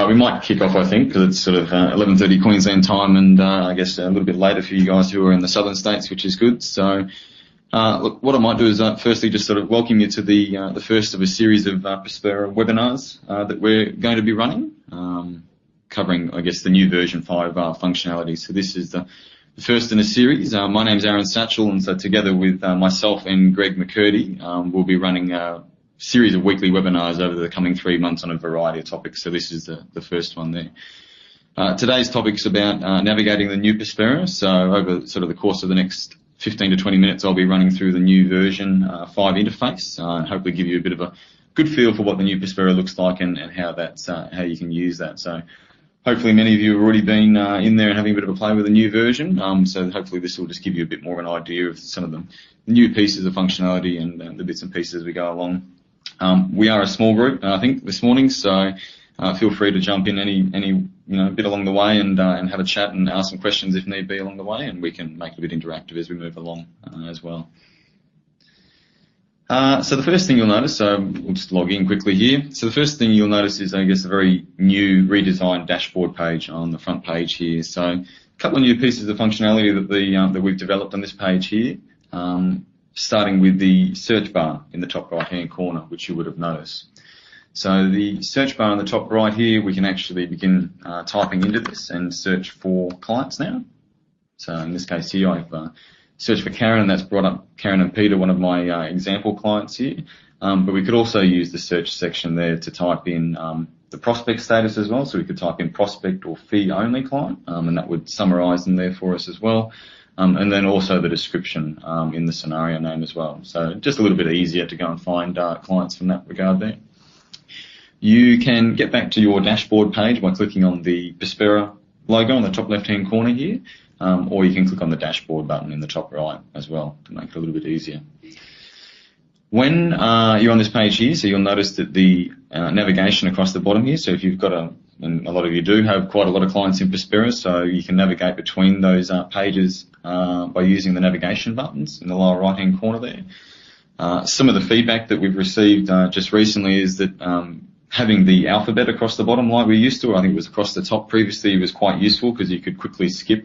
Right, we might kick off, I think, because it's sort of 11:30 Queensland time, and I guess a little bit later for you guys who are in the southern states, which is good. So, look, what I might do is firstly just sort of welcome you to the first of a series of Prospera webinars that we're going to be running, covering, I guess, the new version 5 functionality. So this is the first in a series. My name's Aaron Satchell, and so together with myself and Greg McCurdy, we'll be running series of weekly webinars over the coming 3 months on a variety of topics. So this is the first one there. Today's topic's about navigating the new Prospera. So over sort of the course of the next 15 to 20 minutes, I'll be running through the new version 5 interface and hopefully give you a bit of a good feel for what the new Prospera looks like and how that's how you can use that. So hopefully many of you have already been in there and having a bit of a play with the new version. So hopefully this will just give you a bit more of an idea of some of the new pieces of functionality and the bits and pieces as we go along. We are a small group, I think, this morning, so feel free to jump in any bit along the way and have a chat and ask some questions if need be along the way, and we can make it a bit interactive as we move along as well. So the first thing you'll notice, we'll just log in quickly here. So the first thing you'll notice is, I guess, a very new redesigned dashboard page on the front page here. So a couple of new pieces of functionality that we've developed on this page here. Starting with the search bar in the top right-hand corner, which you would have noticed. So the search bar in the top right here, we can actually begin typing into this and search for clients now. So in this case here, I've searched for Karen, and that's brought up Karen and Peter, one of my example clients here. But we could also use the search section there to type in the prospect status as well. So we could type in prospect or fee-only client, and that would summarise them there for us as well. And then also the description in the scenario name as well. So just a little bit easier to go and find clients from that regard there. You can get back to your dashboard page by clicking on the Prospera logo on the top left-hand corner here, or you can click on the dashboard button in the top right as well to make it a little bit easier. When you're on this page here, so you'll notice that the navigation across the bottom here, so if you've got and a lot of you do have quite a lot of clients in Prospera, so you can navigate between those pages by using the navigation buttons in the lower right-hand corner there. Some of the feedback that we've received just recently is that having the alphabet across the bottom like we used to, I think it was across the top previously, was quite useful because you could quickly skip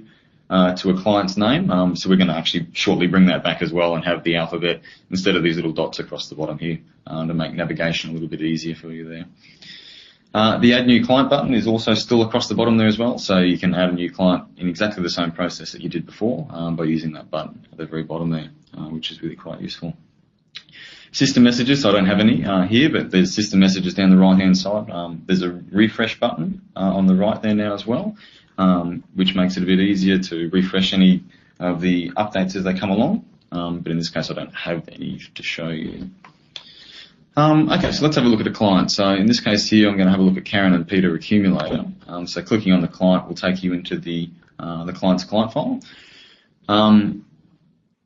to a client's name. So we're going to actually shortly bring that back as well and have the alphabet instead of these little dots across the bottom here to make navigation a little bit easier for you there. The Add New Client button is also still across the bottom there as well, so you can add a new client in exactly the same process that you did before by using that button at the very bottom there, which is really quite useful. System messages, so I don't have any here, but there's system messages down the right-hand side. There's a refresh button on the right there now as well, which makes it a bit easier to refresh any of the updates as they come along, but in this case I don't have any to show you. Okay, so let's have a look at a client. So in this case here, I'm going to have a look at Karen and Peter Accumulator. So clicking on the client will take you into the client's client file.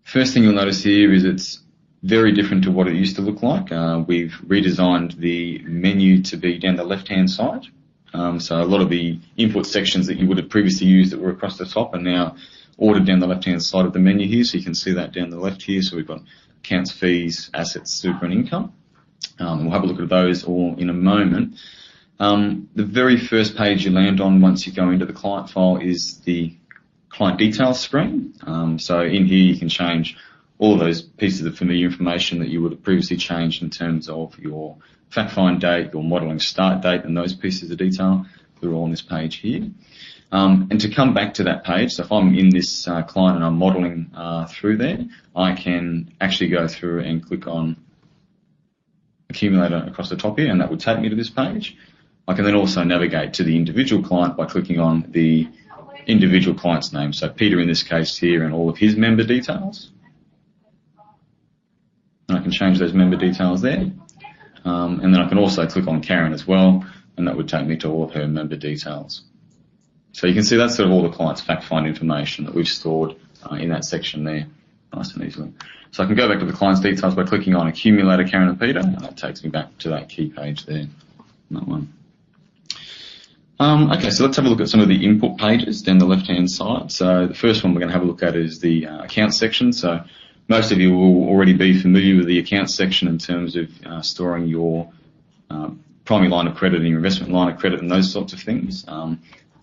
First thing you'll notice here is it's very different to what it used to look like. We've redesigned the menu to be down the left-hand side. So a lot of the input sections that you would have previously used that were across the top are now ordered down the left-hand side of the menu here. So you can see that down the left here. So we've got accounts, fees, assets, super, and income. We'll have a look at those all in a moment. The very first page you land on once you go into the client file is the client details screen. So in here you can change all of those pieces of familiar information that you would have previously changed in terms of your fact find date, your modelling start date, and those pieces of detail. They're all on this page here. And to come back to that page, so if I'm in this client and I'm modelling through there, I can actually go through and click on Accumulator across the top here, and that would take me to this page. I can then also navigate to the individual client by clicking on the individual client's name. So Peter in this case here and all of his member details. And I can change those member details there. And then I can also click on Karen as well, and that would take me to all of her member details. So you can see that's sort of all the client's fact find information that we've stored in that section there, nice and easily. So I can go back to the client's details by clicking on Accumulator, Karen and Peter, and that takes me back to that key page there, that one. Okay, so let's have a look at some of the input pages down the left-hand side. So the first one we're going to have a look at is the accounts section. So most of you will already be familiar with the accounts section in terms of storing your primary line of credit and your investment line of credit and those sorts of things.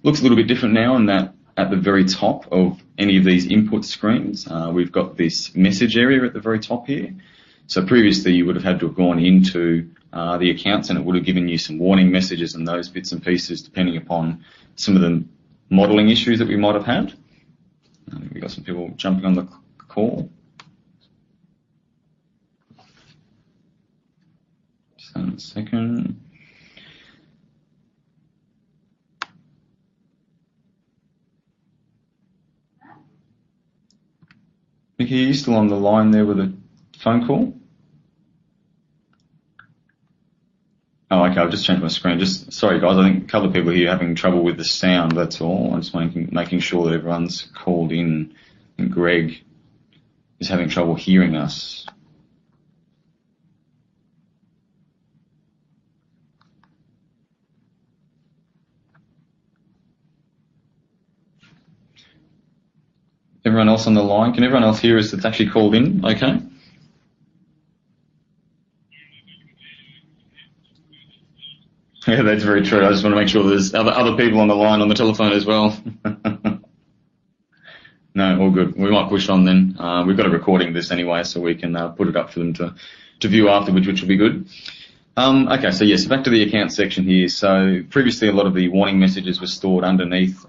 Looks a little bit different now in that at the very top of any of these input screens, we've got this message area at the very top here. So previously you would have had to have gone into the accounts and it would have given you some warning messages and those bits and pieces depending upon some of the modelling issues that we might have had. I think we've got some people jumping on the call. Just a second. Vicky, are you still on the line there with a phone call? Oh, okay, I've just changed my screen. Just sorry, guys. I think a couple of people here are having trouble with the sound. That's all. I'm just making sure that everyone's called in. And Greg is having trouble hearing us. Everyone else on the line? Can everyone else hear us that's actually called in? Okay. Yeah, that's very true. I just want to make sure there's other people on the line on the telephone as well. No, all good. We might push on then. We've got a recording of this anyway, so we can put it up for them to view afterwards, which will be good. Okay, so yes, back to the account section here. So previously a lot of the warning messages were stored underneath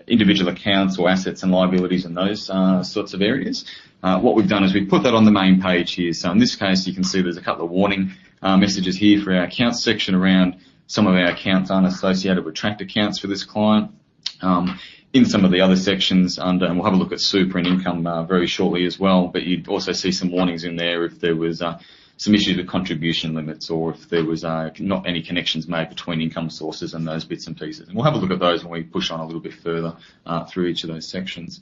individual accounts or assets and liabilities and those sorts of areas. What we've done is we've put that on the main page here. So in this case, you can see there's a couple of warning messages here for our accounts section around some of our accounts aren't associated with tracked accounts for this client. In some of the other sections and we'll have a look at super and income very shortly as well, but you'd also see some warnings in there if there was some issues with contribution limits or if there was not any connections made between income sources and those bits and pieces. And we'll have a look at those when we push on a little bit further through each of those sections.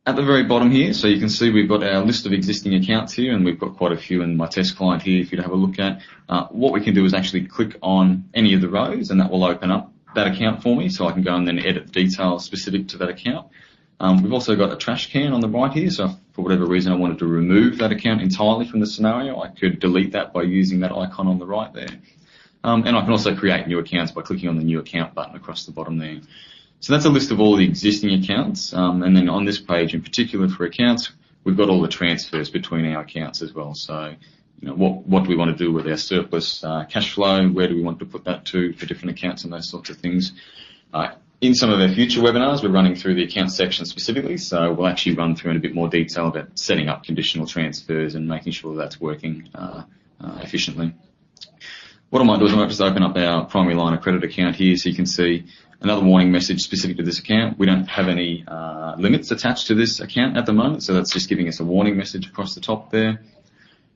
At the very bottom here, so you can see we've got our list of existing accounts here, and we've got quite a few in my test client here for you to have a look at. What we can do is actually click on any of the rows, and that will open up that account for me, so I can go and then edit the details specific to that account. We've also got a trash can on the right here, so if for whatever reason I wanted to remove that account entirely from the scenario, I could delete that by using that icon on the right there. And I can also create new accounts by clicking on the new account button across the bottom there. So that's a list of all the existing accounts, and then on this page in particular for accounts, we've got all the transfers between our accounts as well. So, you know, what do we want to do with our surplus cash flow? Where do we want to put that to for different accounts and those sorts of things? In some of our future webinars, we're running through the account section specifically, so we'll actually run through in a bit more detail about setting up conditional transfers and making sure that's working efficiently. What I might do is I might just open up our primary line of credit account here so you can see another warning message specific to this account. We don't have any limits attached to this account at the moment, so that's just giving us a warning message across the top there.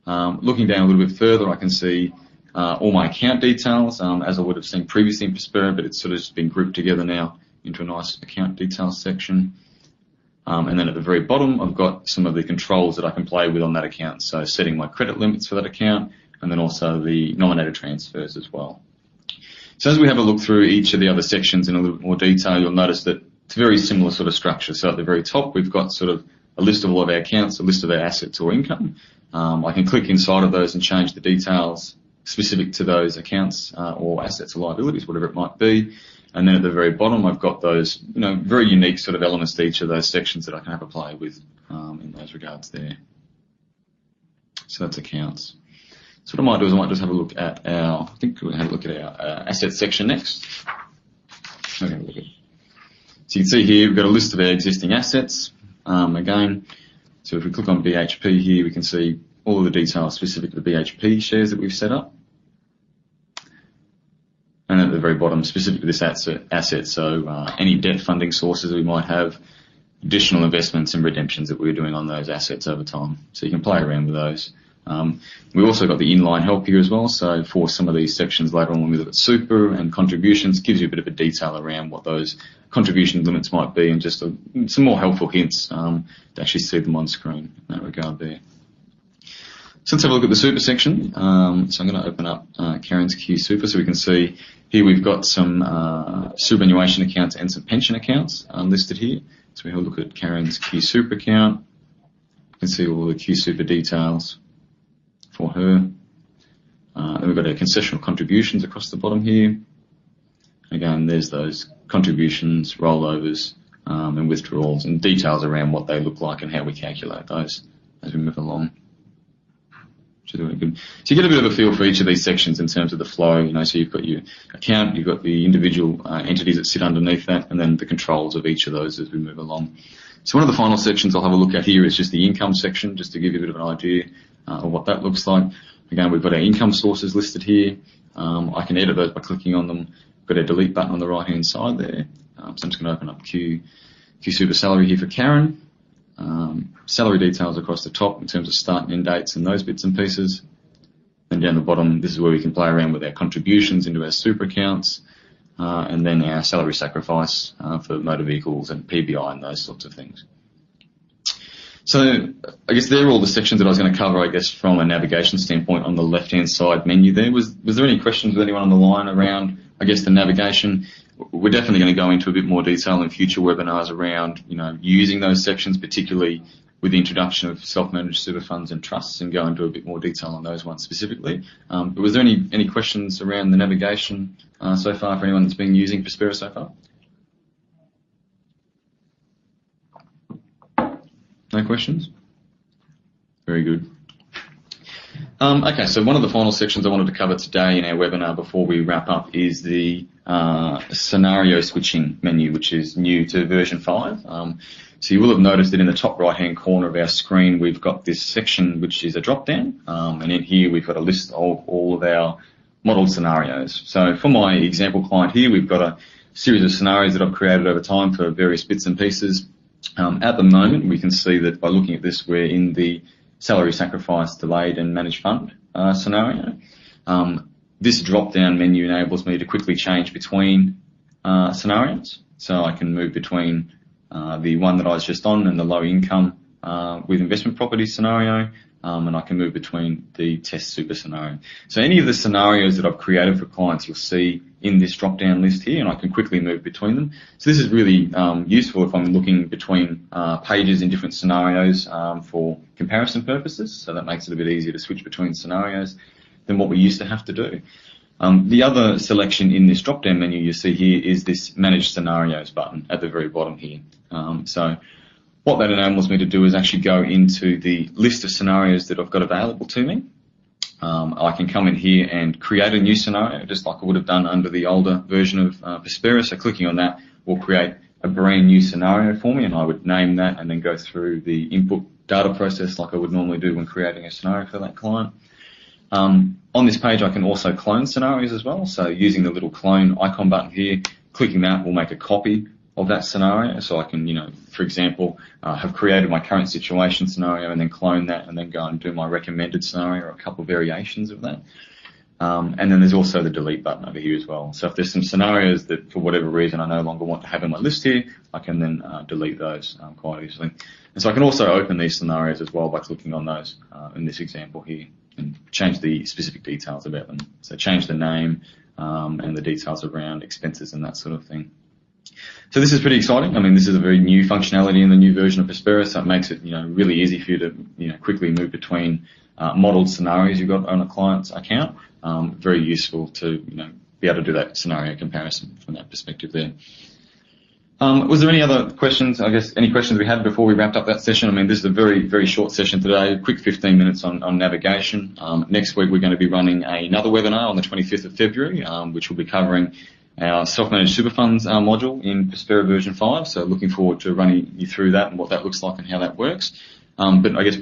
Looking down a little bit further, I can see all my account details, as I would have seen previously in Prospera, but it's sort of just been grouped together now into a nice account details section. And then at the very bottom, I've got some of the controls that I can play with on that account. So setting my credit limits for that account, and then also the nominated transfers as well. So as we have a look through each of the other sections in a little bit more detail, you'll notice that it's a very similar sort of structure. So at the very top, we've got sort of a list of all of our accounts, a list of our assets or income. I can click inside of those and change the details specific to those accounts or assets or liabilities, whatever it might be. And then at the very bottom, I've got those, you know, very unique sort of elements to each of those sections that I can have a play with in those regards there. So that's accounts. So what I might do is I might just have a look at our, I think we'll have a look at our assets section next. So you can see here, we've got a list of our existing assets. Again, so if we click on BHP here, we can see all of the details specific to the BHP shares that we've set up. And at the very bottom, specific to this asset, so any debt funding sources we might have, additional investments and redemptions that we're doing on those assets over time. So you can play around with those. We've also got the inline help here as well, so for some of these sections later on when we look at super and contributions, gives you a bit of a detail around what those contribution limits might be and just some more helpful hints to actually see them on screen in that regard there. So let's have a look at the super section. So I'm going to open up Karen's Q Super so we can see here we've got some superannuation accounts and some pension accounts listed here. So we have a look at Karen's Q Super account. You can see all the Q Super details for her. Then we've got our concessional contributions across the bottom here. Again, there's those contributions, rollovers, and withdrawals, and details around what they look like and how we calculate those as we move along. Which is really good. So you get a bit of a feel for each of these sections in terms of the flow. So you've got your account, you've got the individual entities that sit underneath that, and then the controls of each of those as we move along. So one of the final sections I'll have a look at here is just the income section, just to give you a bit of an idea of what that looks like. Again, we've got our income sources listed here. I can edit those by clicking on them. We've got our delete button on the right-hand side there. So I'm just going to open up Q Super Salary here for Karen. Salary details across the top in terms of start and end dates and those bits and pieces. And down the bottom, this is where we can play around with our contributions into our super accounts, and then our salary sacrifice for motor vehicles and PBI and those sorts of things. So I guess they're all the sections that I was going to cover, I guess, from a navigation standpoint on the left-hand side menu there. Was there any questions with anyone on the line around, I guess, the navigation? We're definitely going to go into a bit more detail in future webinars around, using those sections, particularly with the introduction of self-managed super funds and trusts, and go into a bit more detail on those ones specifically. But was there any questions around the navigation so far for anyone that's been using Prospera so far? No questions? Very good. Okay, so one of the final sections I wanted to cover today in our webinar before we wrap up is the scenario switching menu, which is new to version 5. So you will have noticed that in the top right-hand corner of our screen, we've got this section which is a drop-down, and in here we've got a list of all of our modelled scenarios. So for my example client here, we've got a series of scenarios that I've created over time for various bits and pieces. At the moment, we can see that by looking at this, we're in the salary sacrifice, delayed and managed fund scenario. This drop-down menu enables me to quickly change between scenarios. So I can move between the one that I was just on and the low income with investment property scenario, and I can move between the test super scenario. So any of the scenarios that I've created for clients you'll see in this drop-down list here, and I can quickly move between them. So this is really useful if I'm looking between pages in different scenarios for comparison purposes, so that makes it a bit easier to switch between scenarios than what we used to have to do. The other selection in this drop-down menu you see here is this Manage Scenarios button at the very bottom here. So what that enables me to do is actually go into the list of scenarios that I've got available to me. I can come in here and create a new scenario, just like I would have done under the older version of Prospera. So clicking on that will create a brand new scenario for me, and I would name that and then go through the input data process like I would normally do when creating a scenario for that client. On this page, I can also clone scenarios as well. So using the little clone icon button here, clicking that will make a copy of that scenario. So I can, for example, have created my current situation scenario and then clone that and then go and do my recommended scenario or a couple of variations of that. And then there's also the delete button over here as well. So if there's some scenarios that for whatever reason I no longer want to have in my list here, I can then delete those quite easily. And so I can also open these scenarios as well by clicking on those in this example here and change the specific details about them. So change the name and the details around expenses and that sort of thing. So this is pretty exciting. I mean, this is a very new functionality in the new version of Prospera, so it makes it, really easy for you to, quickly move between modelled scenarios you've got on a client's account. Very useful to, be able to do that scenario comparison from that perspective there. Was there any other questions? I guess any questions we had before we wrapped up that session? I mean, this is a very, very short session today, quick 15 minutes on navigation. Next week we're going to be running another webinar on the 25th of February, which will be covering our self-managed super funds module in Prospera version 5. So looking forward to running you through that and what that looks like and how that works. But I guess